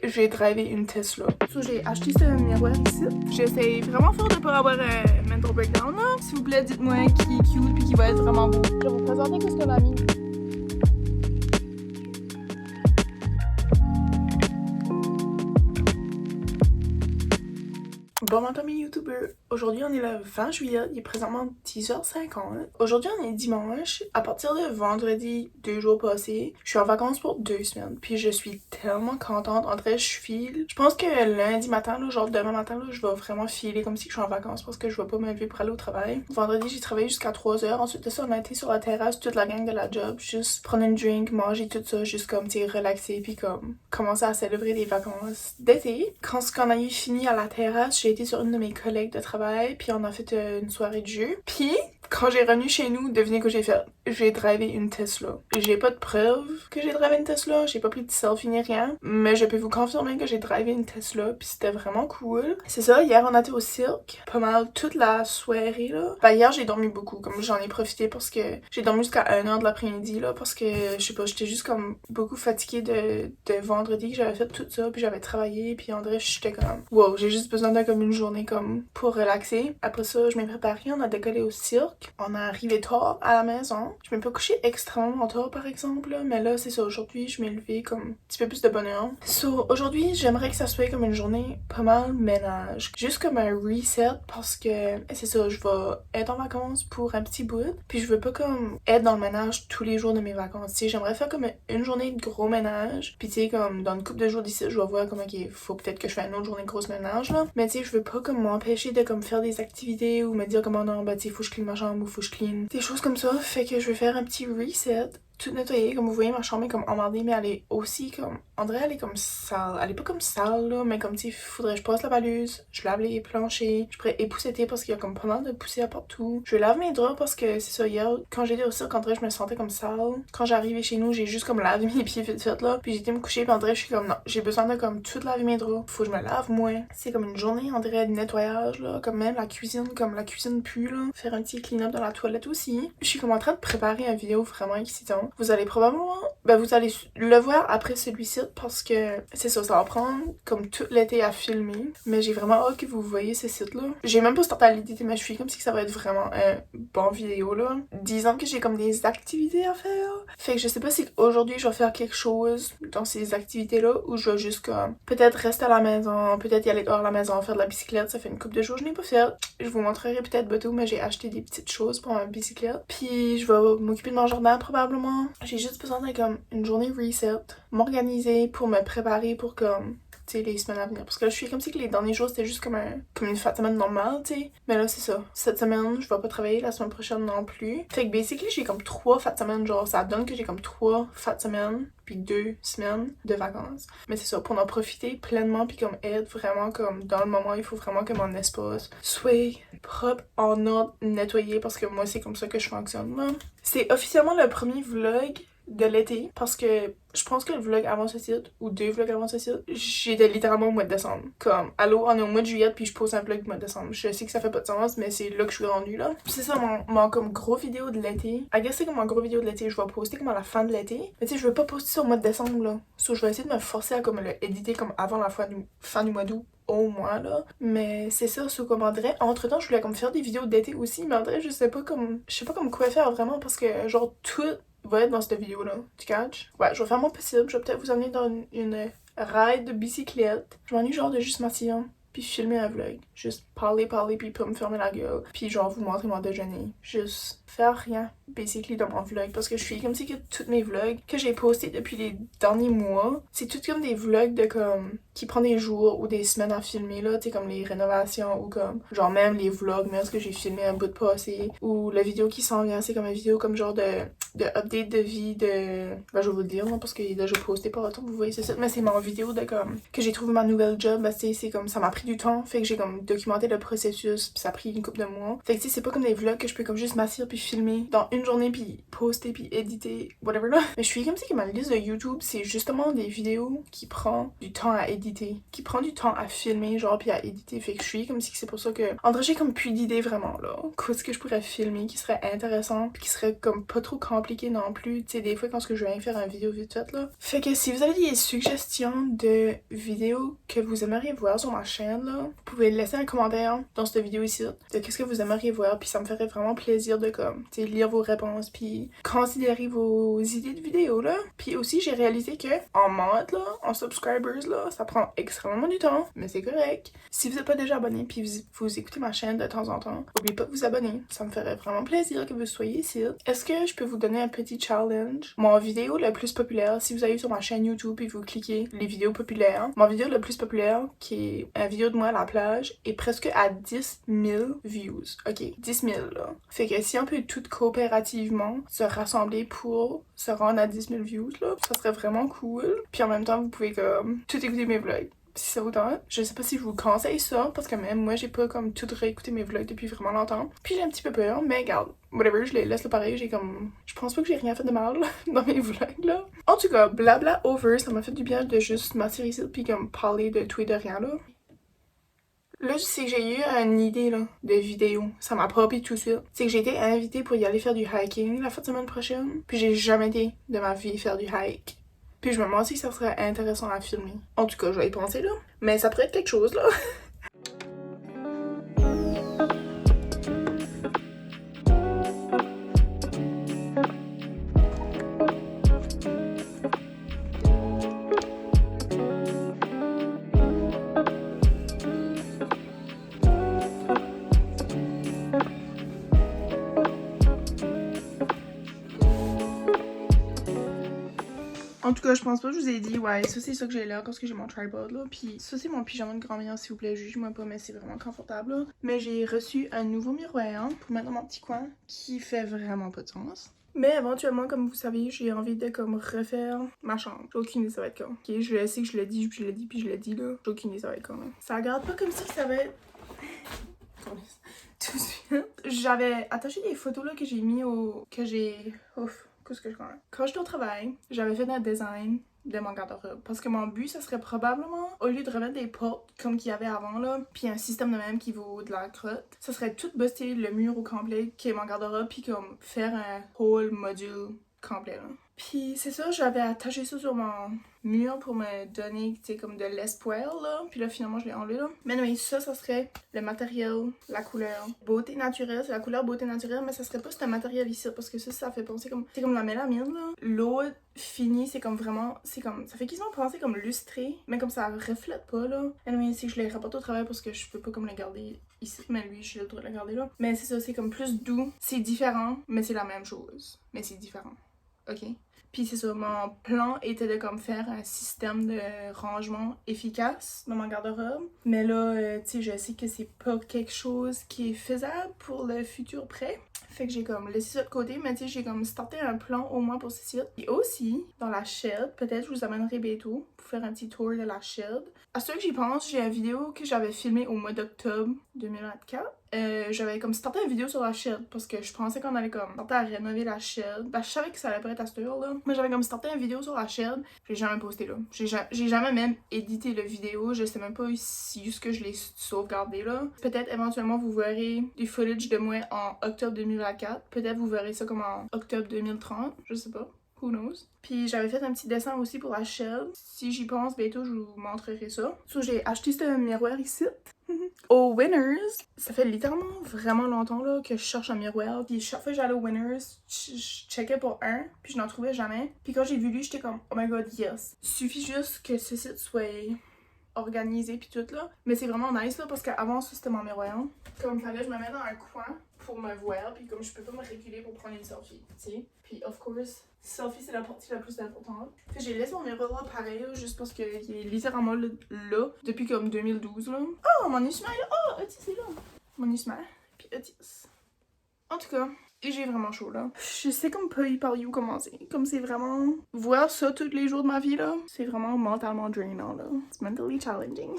j'ai drivé une Tesla. So, j'ai acheté ce miroir ici. J'essaie vraiment fort de pas avoir un mental breakdown là. S'il vous plaît, dites-moi qui est cute puis qui va être vraiment beau. Je vais vous présenter qu'est-ce qu'on a mis. Bon matin mes youtubeurs, aujourd'hui on est le 20 juillet, il est présentement 10h50. Aujourd'hui on est dimanche, à partir de vendredi, 2 jours passés, je suis en vacances pour 2 semaines, puis je suis tellement contente, en vrai je file. Je pense que lundi matin, là, genre demain matin, là, je vais vraiment filer comme si je suis en vacances parce que je vais pas me lever pour aller au travail. Vendredi j'ai travaillé jusqu'à 3h, ensuite de ça on a été sur la terrasse, toute la gang de la job, juste prendre une drink, manger tout ça, juste comme tu sais relaxer, puis comme commencer à célébrer les vacances d'été. Quand on a eu fini à la terrasse, j'ai été sur une de mes collègues de travail, puis on a fait une soirée de jeu. Puis, quand j'ai revenu chez nous, devinez que j'ai fait? J'ai drivé une Tesla. J'ai pas de preuve que j'ai drivé une Tesla, j'ai pas pris de selfie ni rien, mais je peux vous confirmer que j'ai drivé une Tesla, puis c'était vraiment cool. C'est ça, hier on a été au cirque, pas mal toute la soirée là. Ben hier j'ai dormi beaucoup, comme j'en ai profité parce que j'ai dormi jusqu'à 1h de l'après-midi là, parce que je sais pas, j'étais juste comme beaucoup fatiguée de vendredi que j'avais fait tout ça, puis j'avais travaillé, puis en vrai j'étais comme wow, j'ai juste besoin de comme une journée comme pour relaxer. Après ça, je m'ai préparée, on a décollé au cirque, on est arrivé tard à la maison. Je m'ai pas couchée extrêmement tard par exemple, là, mais là c'est ça, aujourd'hui je m'ai levée comme un petit peu plus de bonne heure. So, aujourd'hui j'aimerais que ça soit comme une journée pas mal ménage, juste comme un reset parce que c'est ça, je vais être en vacances pour un petit bout, puis je veux pas comme être dans le ménage tous les jours de mes vacances, tu sais, j'aimerais faire comme une journée de gros ménage, puis tu sais comme dans une couple de jours d'ici, je vais voir comme ok, faut peut-être que je fasse une autre journée de gros ménage là, mais tu sais, je veux pas comme m'empêcher de comme faire des activités ou me dire comment non, bah tu sais, faut que je clean ma chambre ou faut que je clean des choses comme ça, fait que je vais faire un petit reset, tout nettoyer. Comme vous voyez, ma chambre est comme emmerdée, mais elle est aussi comme, on dirait elle est comme sale, elle est pas comme sale là, mais comme tu sais, faudrait que je passe la baluse, je lave les planchers, je pourrais épousseter parce qu'il y a comme pas mal de poussière partout, je lave mes draps parce que c'est ça, hier quand j'étais au cirque, en vrai je me sentais comme sale. Quand j'arrivais chez nous, j'ai juste comme lavé mes pieds vite fait là, puis j'étais me coucher, puis en vrai je suis comme non, j'ai besoin de comme tout laver mes draps, faut que je me lave moins. C'est comme une journée on dirait de nettoyage là, comme même la cuisine, comme la cuisine pue là, faire un petit clean up dans la toilette aussi. Je suis comme en train de préparer une vidéo vraiment excitant. Vous allez probablement, vous allez le voir après celui-ci parce que c'est ça, ça va prendre comme tout l'été à filmer, mais j'ai vraiment hâte que vous voyez ce site-là. J'ai même pas starté à l'éditer ma cheville comme si ça va être vraiment un bon vidéo là. Disons que j'ai comme des activités à faire, fait que je sais pas si aujourd'hui je vais faire quelque chose dans ces activités-là ou je vais juste comme peut-être rester à la maison, peut-être y aller dehors à la maison, faire de la bicyclette, ça fait une couple de jours que je n'ai pas fait. Je vous montrerai peut-être bientôt, mais j'ai acheté des petites choses pour ma bicyclette, puis je vais m'occuper de mon jardin probablement. J'ai juste besoin de comme une journée reset, m'organiser pour me préparer pour comme tu sais, les semaines à venir. Parce que là, je suis comme si que les derniers jours, c'était juste comme une fête semaine normale, tu sais. Mais là, c'est ça. Cette semaine, je vais pas travailler, la semaine prochaine non plus. Fait que basically, j'ai comme 3 fêtes semaines, genre, ça donne que j'ai comme 3 fêtes semaines, puis 2 semaines de vacances. Mais c'est ça, pour en profiter pleinement, puis comme être vraiment comme dans le moment, il faut vraiment que mon espace soit propre, en ordre, nettoyé, parce que moi, c'est comme ça que je fonctionne, là. C'est officiellement le premier vlog de l'été parce que je pense que le vlog avant ce site ou 2 vlogs avant ce site, j'étais littéralement au mois de décembre. Comme allô, on est au mois de juillet puis je pose un vlog du mois de décembre. Je sais que ça fait pas de sens, mais c'est là que je suis rendue là. Puis c'est ça mon comme gros vidéo de l'été. I guess c'est comme mon gros vidéo de l'été, je vais poster comme à la fin de l'été. Mais tu sais, je veux pas poster ça au mois de décembre là. So je vais essayer de me forcer à comme le éditer comme avant la fin du mois d'août. Au moins là, mais c'est ça, ce qu'on dirait. Entre temps, je voulais comme faire des vidéos d'été aussi, mais en vrai, je sais pas comme quoi faire vraiment parce que genre tout va être dans cette vidéo là, tu catches? Ouais, je vais faire mon possible, je vais peut-être vous emmener dans une ride de bicyclette. Je m'ennuie genre de juste m'asseoir puis filmer un vlog, juste parler puis pas me fermer la gueule, puis genre vous montrer mon déjeuner, juste faire rien basically dans mon vlog parce que je suis comme si que tous mes vlogs que j'ai postés depuis les derniers mois, c'est tout comme des vlogs de comme qui prend des jours ou des semaines à filmer là, tu sais comme les rénovations ou comme genre même les vlogs mais ce que j'ai filmé un bout de passé ou la vidéo qui s'en vient, c'est comme une vidéo comme genre de update de vie de je vais vous le dire non, parce qu'il est déjà posté par autant vous voyez c'est ça, mais c'est mon vidéo de comme que j'ai trouvé ma nouvelle job, c'est comme ça m'a pris du temps, fait que j'ai comme documenté le processus puis ça a pris une couple de mois, fait que tu sais c'est pas comme des vlogs que je peux comme juste m'asseoir puis filmer dans une journée puis poster puis éditer whatever là, mais je suis comme si que ma liste de YouTube c'est justement des vidéos qui prend du temps à éditer, qui prend du temps à filmer genre puis à éditer, fait que je suis comme si que c'est pour ça que en j'ai comme plus d'idées vraiment là, qu'est-ce que je pourrais filmer qui serait intéressant puis qui serait comme pas trop compliqué compliqué non plus, tu sais, des fois quand je viens faire une vidéo vite faite là. Fait que si vous avez des suggestions de vidéos que vous aimeriez voir sur ma chaîne là, vous pouvez laisser un commentaire dans cette vidéo ici de qu'est-ce que vous aimeriez voir, puis ça me ferait vraiment plaisir de comme, tu sais, lire vos réponses puis considérer vos idées de vidéos là. Puis aussi j'ai réalisé que en month là, en subscribers là, ça prend extrêmement du temps, mais c'est correct. Si vous n'êtes pas déjà abonné puis vous écoutez ma chaîne de temps en temps, n'oubliez pas de vous abonner. Ça me ferait vraiment plaisir que vous soyez ici. Est-ce que je peux vous donner un petit challenge? Mon vidéo le plus populaire, si vous allez sur ma chaîne YouTube et vous cliquez les vidéos populaires, mon vidéo le plus populaire, qui est une vidéo de moi à la plage, est presque à 10 000 views. Ok, 10 000 là. Fait que si on peut toutes coopérativement se rassembler pour se rendre à 10 000 views là, ça serait vraiment cool. Puis en même temps, vous pouvez comme tout écouter mes vlogs. Si ça vous tente. Je sais pas si je vous conseille ça, parce que même moi j'ai pas comme tout réécouté mes vlogs depuis vraiment longtemps. Puis j'ai un petit peu peur, mais regarde, whatever, je les laisse là pareil, j'ai comme... Je pense pas que j'ai rien fait de mal dans mes vlogs là. En tout cas, blabla over, ça m'a fait du bien de juste m'asseoir ici puis comme parler de tout et de rien là. Là, c'est que j'ai eu une idée là, de vidéo. Ça m'a popé tout de suite. C'est que j'ai été invitée pour y aller faire du hiking la fin de semaine prochaine. Puis j'ai jamais été de ma vie faire du hike. Puis je me demande si ça serait intéressant à filmer. En tout cas, je vais y penser là. Mais ça pourrait être quelque chose là. En tout cas, je pense pas que je vous ai dit, ouais, ça c'est ça que j'ai là, parce que j'ai mon tripod là, puis ça c'est mon pyjama de grand-mère, s'il vous plaît, juge-moi pas, mais c'est vraiment confortable là. Mais j'ai reçu un nouveau miroir pour mettre dans mon petit coin, qui fait vraiment pas de sens. Mais éventuellement, comme vous savez, j'ai envie de comme refaire ma chambre. J'ai aucune idée ça va être quand. Ok, je sais que je l'ai dit, puis je l'ai dit, puis je l'ai dit là. J'ai aucune idée ça va être quand même. Ça regarde pas comme si ça va être... Tout de suite. J'avais attaché des photos là que j'ai mis au... que j'ai... Ouf. Quand j'étais au travail, j'avais fait un design de mon garde-robe. Parce que mon but, ça serait probablement, au lieu de remettre des portes comme qu'il y avait avant, là, puis un système de même qui vaut de la crotte, ça serait tout buster le mur au complet qui est mon garde-robe, puis comme faire un whole module complet, là. Puis c'est ça, j'avais attaché ça sur mon mur pour me donner, tu sais, comme de l'espoir, là. Puis là, finalement, je l'ai enlevé, là. Mais non, ça serait le matériel, la couleur beauté naturelle. C'est la couleur beauté naturelle, mais ça serait pas ce matériel ici, parce que ça fait penser comme... C'est comme la mélamine, là. L'eau finie, c'est comme vraiment... C'est comme... Ça fait quasiment penser comme lustré, mais comme ça reflète pas, là. Anyway, c'est que je l'ai rapporté au travail parce que je peux pas comme le garder ici, mais lui, j'ai le droit de le garder là. Mais c'est ça, c'est comme plus doux. C'est différent, mais c'est la même chose. Mais c'est différent. Ok? Puis c'est ça, mon plan était de comme faire un système de rangement efficace dans mon garde-robe. Mais là, tu sais, je sais que c'est pas quelque chose qui est faisable pour le futur près. Fait que j'ai comme laissé ça de côté, mais tu sais, j'ai comme starté un plan au moins pour ce site. Et aussi, dans la shed, peut-être je vous amènerai bientôt pour faire un petit tour de la shed. À ce que j'y pense, j'ai une vidéo que j'avais filmée au mois d'octobre 2024. J'avais comme starté une vidéo sur la shed parce que je pensais qu'on allait comme starter à rénover la shed. Ben, je savais que ça allait pas être à cette heure là. Mais j'avais comme starté une vidéo sur la shed. J'ai jamais posté là. J'ai jamais même édité la vidéo. Je sais même pas si juste que je l'ai sauvegardé là. Peut-être éventuellement vous verrez du footage de moi en octobre 2024. Peut-être vous verrez ça comme en octobre 2030. Je sais pas. Who knows? Puis j'avais fait un petit dessin aussi pour la shed. Si j'y pense, bientôt je vous montrerai ça. So, j'ai acheté ce miroir ici. Au Winners, ça fait littéralement vraiment longtemps là, que je cherche un miroir. Puis chaque fois que j'allais au Winners, je checkais pour un, puis je n'en trouvais jamais. Puis quand j'ai vu lui, j'étais comme, oh my god, yes. Suffit juste que ce site soit organisé puis tout là. Mais c'est vraiment nice là, parce qu'avant ça, c'était mon miroir. Comme fallait, je me mets dans un coin pour me voir, puis comme je peux pas me reculer pour prendre une selfie, tu sais. Puis of course, selfie c'est la partie la plus importante. Fait que j'ai laissé mon miroir là pareil, là, juste parce qu'il est littéralement là depuis comme 2012 là. Oh, mon Ismaël, oh, Otis est là. Mon Ismaël, puis Otis. En tout cas, j'ai vraiment chaud là. Je sais comme pas par où commencer. Comme c'est vraiment... Voir ça tous les jours de ma vie là, c'est vraiment mentalement drainant là. It's mentally challenging.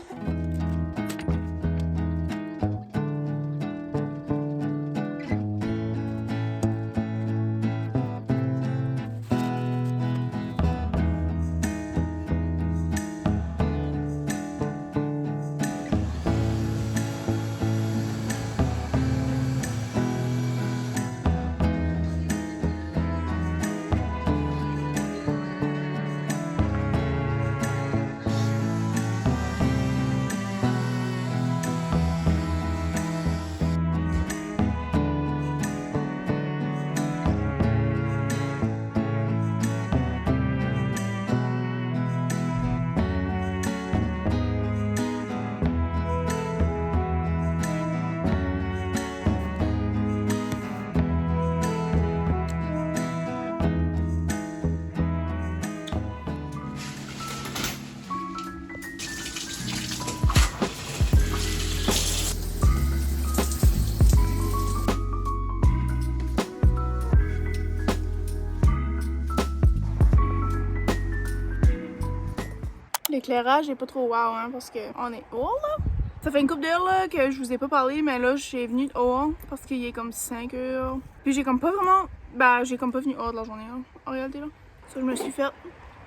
l'éclairage est pas trop wow, hein, parce que on est haut, là. Ça fait une couple d'heures, là, que je vous ai pas parlé, mais là, je suis venue de haut, parce qu'il est comme 5 heures. Puis j'ai comme pas vraiment... Ben, j'ai comme pas venu hors de la journée, là, en réalité, là. Ça, je me suis fait...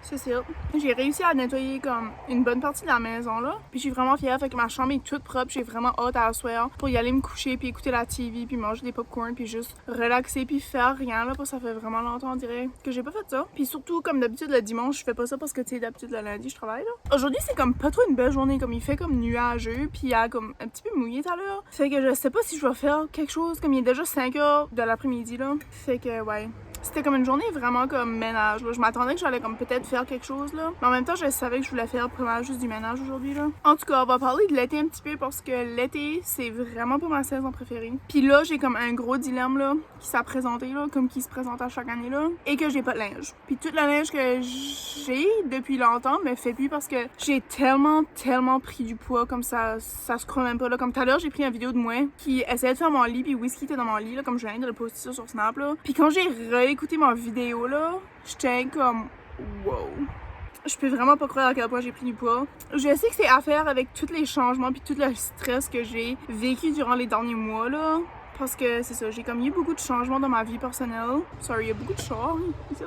C'est ça. J'ai réussi à nettoyer comme une bonne partie de la maison là. Puis je suis vraiment fière, fait que ma chambre est toute propre. J'ai vraiment hâte à asseoir pour y aller me coucher puis écouter la TV puis manger des popcorn puis juste relaxer puis faire rien là parce que ça fait vraiment longtemps on dirait que j'ai pas fait ça. Puis surtout comme d'habitude le dimanche je fais pas ça parce que tu sais d'habitude le lundi je travaille là. Aujourd'hui c'est comme pas trop une belle journée, comme il fait comme nuageux puis il y a comme un petit peu mouillé tout à l'heure. Fait que je sais pas si je vais faire quelque chose, comme il est déjà 5 heures de l'après-midi là. Fait que ouais. C'était comme une journée vraiment comme ménage, là. Je m'attendais que j'allais comme peut-être faire quelque chose, là. Mais en même temps, je savais que je voulais faire vraiment juste du ménage aujourd'hui, là. En tout cas, on va parler de l'été un petit peu parce que l'été, c'est vraiment pas ma saison préférée. Puis là, j'ai comme un gros dilemme, là, qui s'est présenté, là, comme qui se présente à chaque année, là. Et que j'ai pas de linge. Puis toute la linge que j'ai depuis longtemps me fait plus parce que j'ai tellement pris du poids, comme ça se croit même pas, là. Comme tout à l'heure, j'ai pris une vidéo de moi qui essayait de faire mon lit, puis Whisky était dans mon lit, là, comme je viens de le poster ça sur Snap, là. Puis quand j'ai écouter ma vidéo là, j'étais comme wow. Je peux vraiment pas croire à quel point j'ai pris du poids. Je sais que c'est à faire avec tous les changements puis tout le stress que j'ai vécu durant les derniers mois là. Parce que c'est ça, j'ai comme eu beaucoup de changements dans ma vie personnelle. Sorry, il y a beaucoup de chars ici.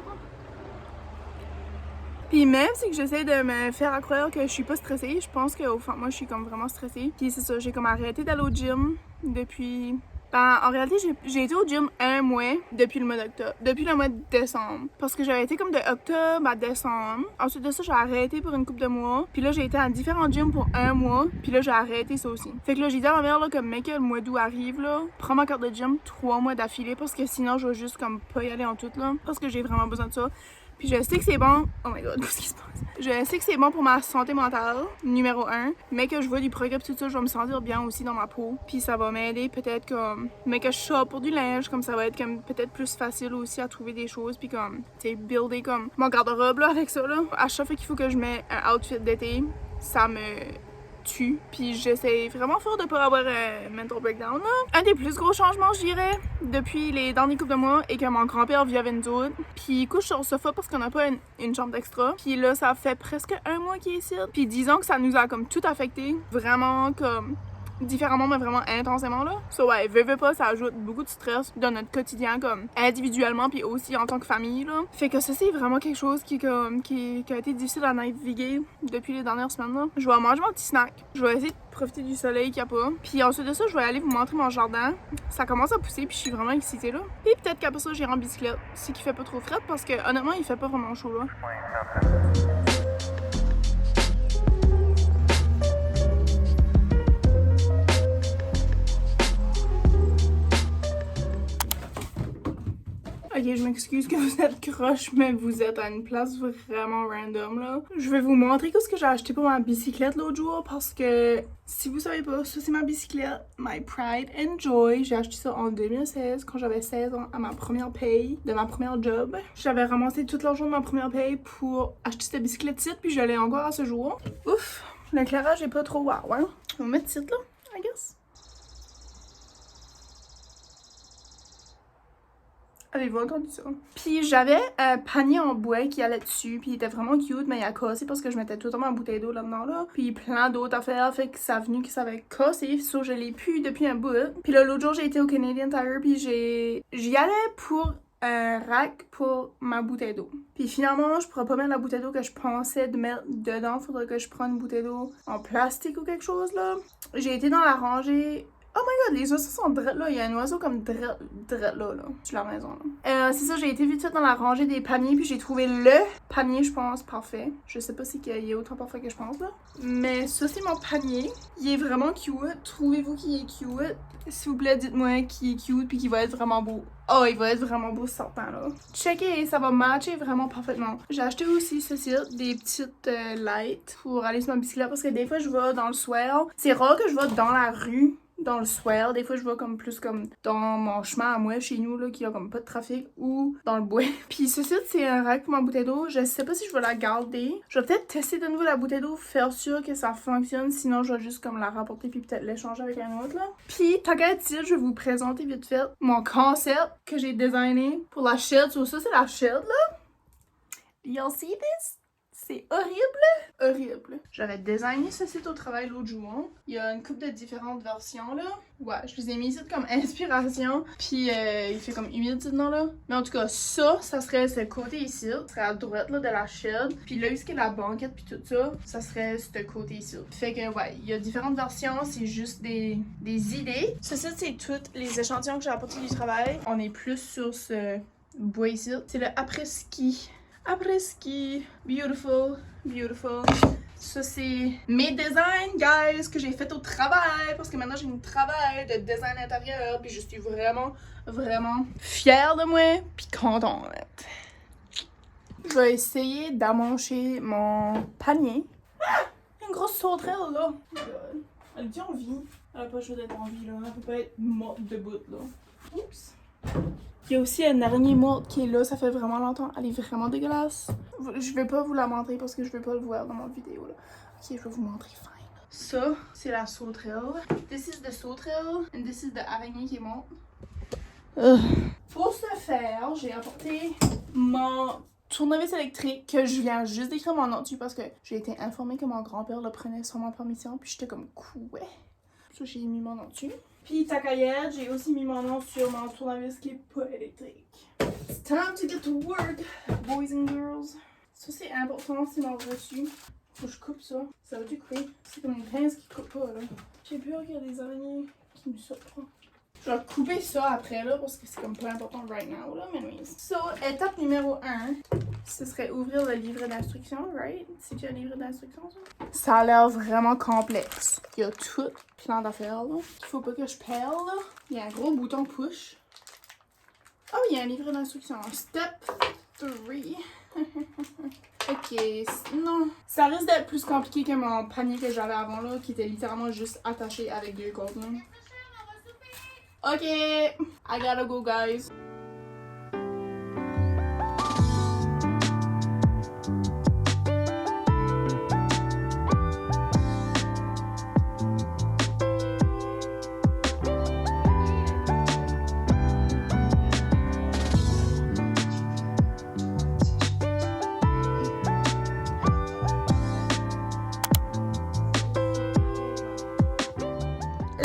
Puis même si j'essaie de me faire croire que je suis pas stressée, je pense qu'au fond de moi je suis comme vraiment stressée. Puis c'est ça, j'ai comme arrêté d'aller au gym depuis... Ben, en réalité, j'ai été au gym un mois depuis le mois d'octobre, depuis le mois de décembre. Parce que j'avais été comme de octobre à décembre. Ensuite de ça, j'ai arrêté pour une couple de mois. Puis là, j'ai été à différents gyms pour un mois. Puis là, j'ai arrêté ça aussi. Fait que là, j'ai dit à ma mère, là, comme mec, que le mois d'août arrive, là, prends ma carte de gym 3 mois d'affilée. Parce que sinon, je vais juste comme pas y aller en tout, là. Parce que j'ai vraiment besoin de ça. Puis je sais que c'est bon. Oh my god, qu'est-ce qui se passe? Je sais que c'est bon pour ma santé mentale, numéro 1. Mais que je vois du progrès, tout ça, je vais me sentir bien aussi dans ma peau. Puis ça va m'aider peut-être comme. Mais que je shop pour du linge, comme ça va être comme peut-être plus facile aussi à trouver des choses. Puis comme, tu sais, builder comme mon garde-robe là avec ça là. À chaque fois qu'il faut que je mette un outfit d'été, ça me tue. Puis j'essaie vraiment fort de pas avoir un mental breakdown là. Un des plus gros changements, je dirais, depuis les derniers couples de mois, est que mon grand-père vit avec nous autres. Puis il couche sur le sofa parce qu'on n'a pas une chambre d'extra. Puis là, ça fait presque un mois qu'il est ici. Puis disons que ça nous a comme tout affecté. Vraiment comme... différemment mais vraiment intensément là. So ouais, veux pas, ça ajoute beaucoup de stress dans notre quotidien comme individuellement puis aussi en tant que famille là. Fait que ça c'est vraiment quelque chose qui a été difficile à naviguer depuis les dernières semaines là. Je vais manger mon petit snack. Je vais essayer de profiter du soleil qu'il y a pas. Puis ensuite de ça, je vais aller vous montrer mon jardin. Ça commence à pousser puis je suis vraiment excitée là. Puis peut-être qu'après ça, j'irai en bicyclette. C'est qu'il fait pas trop frais parce que honnêtement, il fait pas vraiment chaud là. Ok, je m'excuse que vous êtes croche, mais vous êtes à une place vraiment random là. Je vais vous montrer ce que j'ai acheté pour ma bicyclette l'autre jour parce que si vous savez pas, ça c'est ma bicyclette, My Pride and Joy. J'ai acheté ça en 2016 quand j'avais 16 ans à ma première paye de ma première job. J'avais ramassé tout l'argent de ma première paye pour acheter cette bicyclette-ci puis je l'ai encore à ce jour. Ouf, l'éclairage est pas trop wow, hein. On va mettre titre là, I guess. Avez-vous entendu ça? Puis j'avais un panier en bois qui allait dessus, puis il était vraiment cute, mais il a cassé parce que je mettais tout le temps ma bouteille d'eau là-dedans, là. Puis plein d'autres affaires, fait que ça a venu que ça avait cassé, so je l'ai pu depuis un bout. Puis là, l'autre jour, j'ai été au Canadian Tire, puis j'y allais pour un rack pour ma bouteille d'eau. Puis finalement, je pourrais pas mettre la bouteille d'eau que je pensais de mettre dedans, faudrait que je prenne une bouteille d'eau en plastique ou quelque chose, là. J'ai été dans la rangée. Oh my god, les oiseaux sont drettes là. Il y a un oiseau comme drette là, sur la maison. Là. C'est ça, j'ai été vite fait dans la rangée des paniers, puis j'ai trouvé le panier, je pense, parfait. Je sais pas si il est autant parfait que je pense, là. Mais ça, c'est mon panier. Il est vraiment cute. Trouvez-vous qu'il est cute? S'il vous plaît, dites-moi qu'il est cute, puis qu'il va être vraiment beau. Oh, il va être vraiment beau ce sortant, là. Checkez, ça va matcher vraiment parfaitement. J'ai acheté aussi ceci, des petites lights pour aller sur ma bicyclette, parce que des fois, je vais dans le swell. C'est rare que je vais dans la rue. Dans le swell, des fois je vais comme plus comme dans mon chemin à moi chez nous là qui a comme pas de trafic ou dans le bois. Puis ceci c'est un rack pour ma bouteille d'eau. Je sais pas si je vais la garder. Je vais peut-être tester de nouveau la bouteille d'eau, faire sûr que ça fonctionne. Sinon je vais juste comme la rapporter puis peut-être l'échanger avec un autre là. Puis tant qu'à dire, je vais vous présenter vite fait mon concept que j'ai designé pour la shed. So, ça c'est la shed là. You'll see this? C'est horrible! Horrible. J'avais designé ce site au travail l'autre jour. Il y a une couple de différentes versions là. Ouais, je les ai mis ici comme inspiration. Puis il fait comme humide dedans là. Mais en tout cas, ça serait ce côté ici. Ça serait à droite là de la chaîne. Puis là, où est la banquette puis tout ça, ça serait ce côté ici. Fait que ouais, il y a différentes versions. C'est juste des idées. Ce site, c'est tous les échantillons que j'ai apportés du travail. On est plus sur ce bois ici. C'est le après-ski. Après-ski. Beautiful. Beautiful. Ça, c'est mes designs, guys, que j'ai fait au travail. Parce que maintenant, j'ai un travail de design intérieur. Puis je suis vraiment, vraiment fière de moi. Puis contente. Je vais essayer d'amancher mon panier. Ah! Une grosse sauterelle, là. Elle dit en vie. Elle a pas le choix d'être en vie, là. Elle peut pas être morte debout, là. Oups. Il y a aussi une araignée morte qui est là, ça fait vraiment longtemps. Elle est vraiment dégueulasse. Je vais pas vous la montrer parce que je vais pas le voir dans mon vidéo là. Ok, je vais vous montrer fine. Ça, c'est la sauterelle. This is the sauterelle and this is the araignée qui est morte. Pour ce faire, j'ai apporté mon tournevis électrique que je viens juste d'écrire mon nom dessus parce que j'ai été informée que mon grand-père le prenait sans ma permission. Puis j'étais comme ouais. Ça, j'ai mis mon nom dessus. Puis tacaillette, j'ai aussi mis mon nom sur mon tournevis qui est pas électrique. It's time to get to work, boys and girls. Ça c'est important, c'est mon reçu. Faut que je coupe ça. Ça va-tu couper? C'est comme une pince qui coupe pas là. J'ai peur qu'il y a des araignées qui me sautent. Je vais couper ça après là parce que c'est comme pas important right now là, mais oui. So, étape numéro 1, ce serait ouvrir le livret d'instructions, right? C'est un livret d'instructions ça? Ça a l'air vraiment complexe. Il y a tout plein d'affaires là. Il faut pas que je perde là. Il y a un gros bouton push. Oh, il y a un livret d'instructions. Step 3. Ok, non. Ça risque d'être plus compliqué que mon panier que j'avais avant là, qui était littéralement juste attaché avec 2 cordes là. Ok, I gotta go, guys.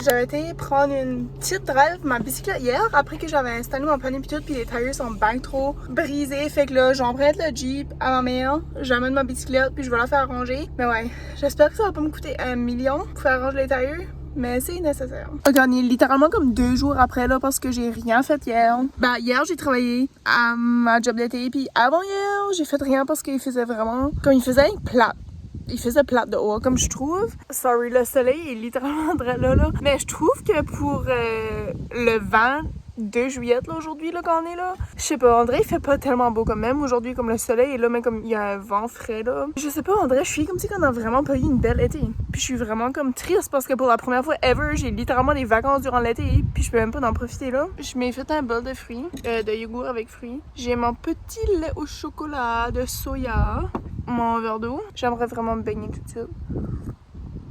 J'avais été prendre une petite drive ma bicyclette hier après que j'avais installé mon panier pis tout, puis les tailleurs sont bien trop brisés. Fait que là, j'emprunte le Jeep à ma mère, j'amène ma bicyclette puis je vais la faire arranger. Mais ouais, j'espère que ça va pas me coûter 1 million pour faire arranger les tailleurs. Mais c'est nécessaire. Ok, on est littéralement comme 2 jours après là parce que j'ai rien fait hier. Ben hier j'ai travaillé à ma job d'été puis avant hier j'ai fait rien parce qu'il faisait vraiment comme il faisait plat. Il faisait plate dehors, comme je trouve. Sorry, le soleil est littéralement là. Mais je trouve que pour le 22 juillet, là, aujourd'hui, là, quand on est là, je sais pas, André, il fait pas tellement beau quand même. Aujourd'hui, comme le soleil est là, mais comme il y a un vent frais, là. Je sais pas, André, je suis comme si on a vraiment pas eu une belle été. Puis je suis vraiment comme triste parce que pour la première fois ever, j'ai littéralement des vacances durant l'été. Puis je peux même pas en profiter, là. Je m'ai fait un bol de fruits, de yogourt avec fruits. J'ai mon petit lait au chocolat de soya. Mon verre d'eau. J'aimerais vraiment me baigner tout de suite.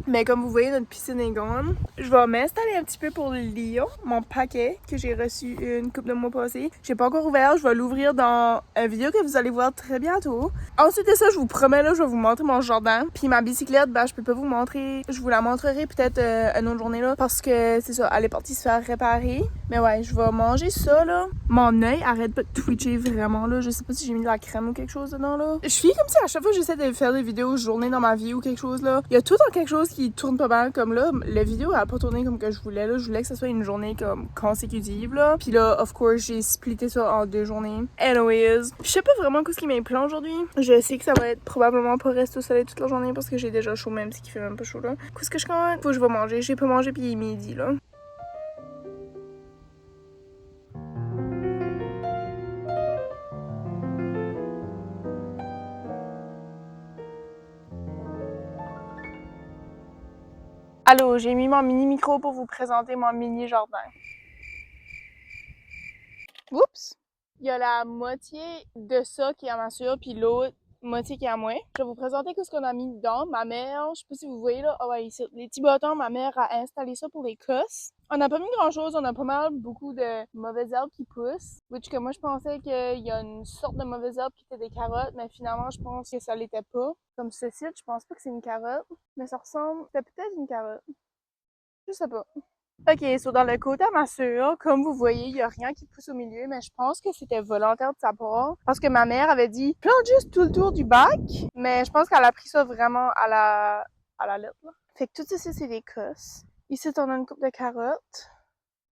Mais comme vous voyez, notre piscine est gone. Je vais m'installer un petit peu pour lire mon paquet que j'ai reçu une couple de mois passés. J'ai pas encore ouvert, je vais l'ouvrir dans une vidéo que vous allez voir très bientôt. Ensuite de ça, je vous promets, là, je vais vous montrer mon jardin. Puis ma bicyclette, ben, je peux pas vous montrer. Je vous la montrerai peut-être une autre journée, là, parce que c'est ça, elle est partie se faire réparer. Mais ouais, je vais manger ça, là. Mon œil arrête pas de twitcher vraiment, là. Je sais pas si j'ai mis de la crème ou quelque chose dedans, là. Je suis comme si à chaque fois que j'essaie de faire des vidéos journée dans ma vie ou quelque chose, là, il y a tout le temps quelque chose qui tourne pas mal comme là. La vidéo elle a pas tourné comme que je voulais là. Je voulais que ce soit une journée comme consécutive là. Puis là, of course, j'ai splitté ça en 2 journées. Anyways, je sais pas vraiment ce qui m'implante aujourd'hui. Je sais que ça va être probablement pas rester au soleil toute la journée parce que j'ai déjà chaud même si il fait même pas chaud là. Qu'est-ce que je commande? Faut que je vais manger. J'ai pas mangé puis il est midi là. Allô, j'ai mis mon mini micro pour vous présenter mon mini jardin. Oups! Il y a la moitié de ça qui est en nature, puis l'autre moitié qui est à moi. Je vais vous présenter ce qu'on a mis dedans. Ma mère, je sais pas si vous voyez là, oh ouais, ici, les petits bâtons, ma mère a installé ça pour les cosses. On n'a pas mis grand chose, on a pas mal beaucoup de mauvaises herbes qui poussent. Which que moi je pensais qu'il y a une sorte de mauvaise herbe qui était des carottes, mais finalement je pense que ça l'était pas. Comme ceci, je pense pas que c'est une carotte, mais ça ressemble, c'est peut-être une carotte. Je sais pas. Ok, dans le côté à ma sœur, comme vous voyez, il y a rien qui pousse au milieu, mais je pense que c'était volontaire de sa part. Parce que ma mère avait dit, plante juste tout le tour du bac, mais je pense qu'elle a pris ça vraiment à la lettre, là. Fait que tout ceci, c'est des cosses. Ici, on a une coupe de carottes.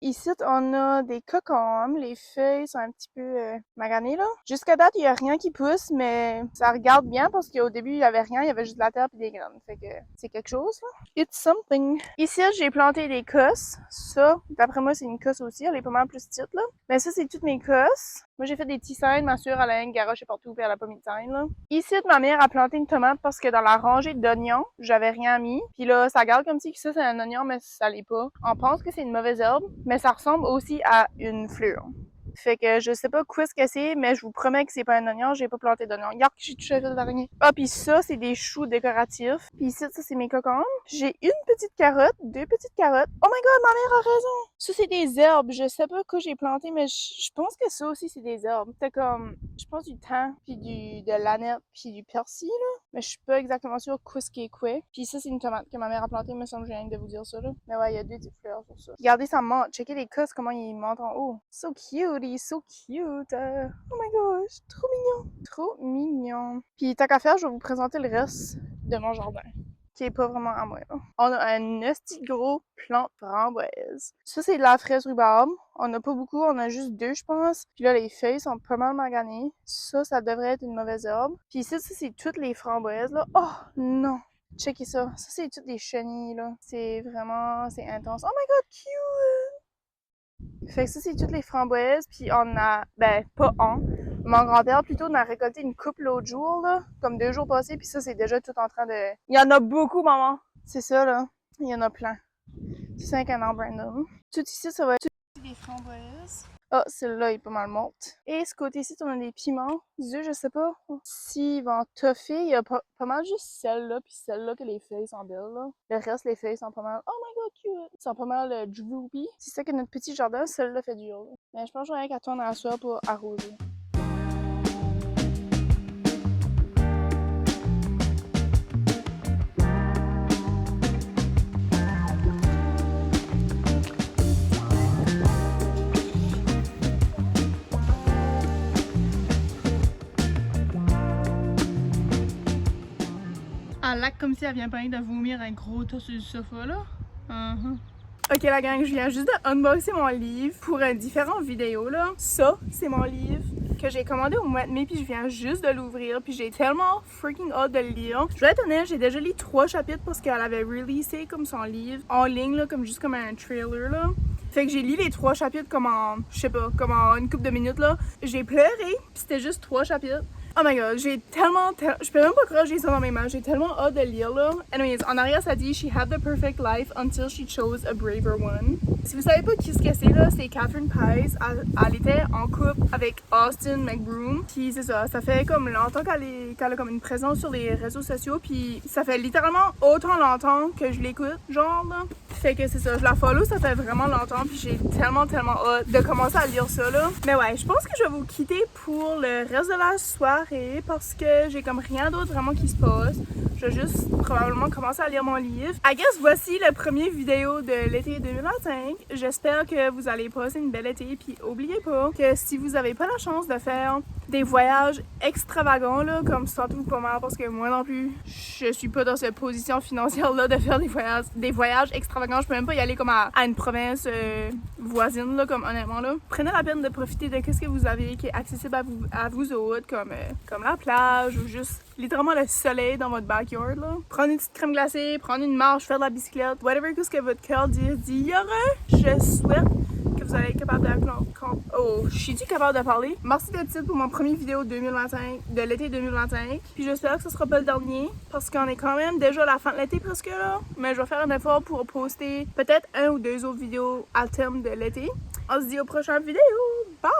Ici, on a des cocombes. Les feuilles sont un petit peu maganées, là. Jusqu'à date, il y a rien qui pousse, mais ça regarde bien parce qu'au début, il y avait rien. Il y avait juste de la terre et des graines. Fait que c'est quelque chose, là. It's something. Ici, j'ai planté des cosses. Ça, d'après moi, c'est une cosse aussi. Elle est pas mal plus petite, là. Mais ça, c'est toutes mes cosses. Moi, j'ai fait des tissanes. Ma soeur, elle a une garoche partout puis elle a pas mis de tisane, là. Ici, ma mère a planté une tomate parce que dans la rangée d'oignons, j'avais rien mis. Puis là, ça garde comme si que ça, c'est un oignon, mais ça l'est pas. On pense que c'est une mauvaise herbe, mais ça ressemble aussi à une fleur. Fait que je sais pas quoi ce que c'est, mais je vous promets que c'est pas un oignon, j'ai pas planté d'oignon. Regarde que j'ai touché à d'araignée. Ah, puis ça, c'est des choux décoratifs. Puis ici, ça, c'est mes cocombes. J'ai une petite carotte, deux petites carottes. Oh my god, ma mère a raison! Ça, c'est des herbes. Je sais pas quoi j'ai planté, mais je pense que ça aussi, c'est des herbes. C'est comme, je pense du thym, puis de l'aneth, puis du persil, là. Mais je suis pas exactement sûre quoi ce qui est quoi. Puis ça, c'est une tomate que ma mère a plantée, me semble que j'ai rien de vous dire ça, là. Mais ouais, il y a deux petites fleurs sur ça. Regardez, ça monte. Checkez les cosses, comment ils montent en haut. So cute, he's so cute. Oh my gosh, trop mignon. Trop mignon. Puis tant qu'à faire, je vais vous présenter le reste de mon jardin, qui est pas vraiment à moi, là. On a un esti gros plant de framboise. Ça, c'est de la fraise rhubarbe. On a pas beaucoup, on a juste deux, je pense. Puis là, les feuilles sont pas mal maganées. Ça devrait être une mauvaise herbe. Puis ici, ça, c'est toutes les framboises, là. Oh, non! Checkez ça. Ça, c'est toutes des chenilles, là. C'est vraiment, c'est intense. Oh my god, cute! Fait que ça, c'est toutes les framboises. Puis on a, ben, pas on. Mon grand-père, plutôt, on a récolté une coupe l'autre jour, là. Comme 2 jours passés. Puis ça, c'est déjà tout en train de... Il y en a beaucoup, maman! C'est ça, là. Il y en a plein. C'est un canard random. Tout ici, ça va être des framboises. Ah, celle-là est pas mal morte. Et ce côté-ci, on a des piments. Je sais pas s'ils vont toffer. Il y a pas mal juste celle-là, puis celle-là que les feuilles sont belles, là. Le reste, les feuilles sont pas mal... Oh my god, cute! Ils sont pas mal droopy. C'est ça que notre petit jardin, celle-là fait dur, là. Mais je pense que j'aurais qu'à tourner à la soirée pour arroser. Elle lac comme si elle vient pas de vomir un gros tas sur le sofa, là. Ok la gang, je viens juste de unboxer mon livre pour différentes vidéos, là. Ça, c'est mon livre que j'ai commandé au mois de mai, puis je viens juste de l'ouvrir, puis j'ai tellement freaking hâte de le lire. Je vais être honnête, j'ai déjà lu 3 chapitres parce qu'elle avait releasé comme son livre en ligne, là, comme juste comme un trailer, là. Fait que j'ai lu les 3 chapitres comme en, je sais pas, comme en une couple de minutes, là. J'ai pleuré, puis c'était juste 3 chapitres. Oh my god, j'ai tellement, je peux même pas croire que j'ai ça dans mes mains, j'ai tellement hâte de lire, là. Anyways, en arrière ça dit « She had the perfect life until she chose a braver one ». Si vous savez pas qui ce que c'est, là, c'est Catherine Pies. Elle était en couple avec Austin McBroom. Puis c'est ça, ça fait comme longtemps qu'elle a comme une présence sur les réseaux sociaux, puis ça fait littéralement autant longtemps que je l'écoute, genre, là. Fait que c'est ça, je la follow, ça fait vraiment longtemps, puis j'ai tellement hâte de commencer à lire ça, là. Mais ouais, je pense que je vais vous quitter pour le reste de la soirée parce que j'ai comme rien d'autre vraiment qui se passe. Je vais juste probablement commencer à lire mon livre. I guess voici la première vidéo de l'été 2025. J'espère que vous allez passer une belle été, puis oubliez pas que si vous avez pas la chance de faire des voyages extravagants, là, comme sentez-vous pas mal parce que moi non plus, je suis pas dans cette position financière-là de faire des voyages extravagants. Je peux même pas y aller comme à une province voisine, là, comme honnêtement, là. Prenez la peine de profiter de ce que vous avez qui est accessible à vous autres, comme la plage ou juste littéralement le soleil dans votre backyard, là. Prendre une petite crème glacée, prendre une marche, faire de la bicyclette, whatever ce que votre cœur dit. Je souhaite que vous allez être capable de... Oh, je suis capable de parler. Merci d'être ici pour mon premier vidéo 2025, de l'été 2025. Puis j'espère que ce sera pas le dernier, parce qu'on est quand même déjà à la fin de l'été presque, là. Mais je vais faire un effort pour poster peut-être 1 ou 2 autres vidéos à terme de l'été. On se dit aux prochaines vidéos. Bye!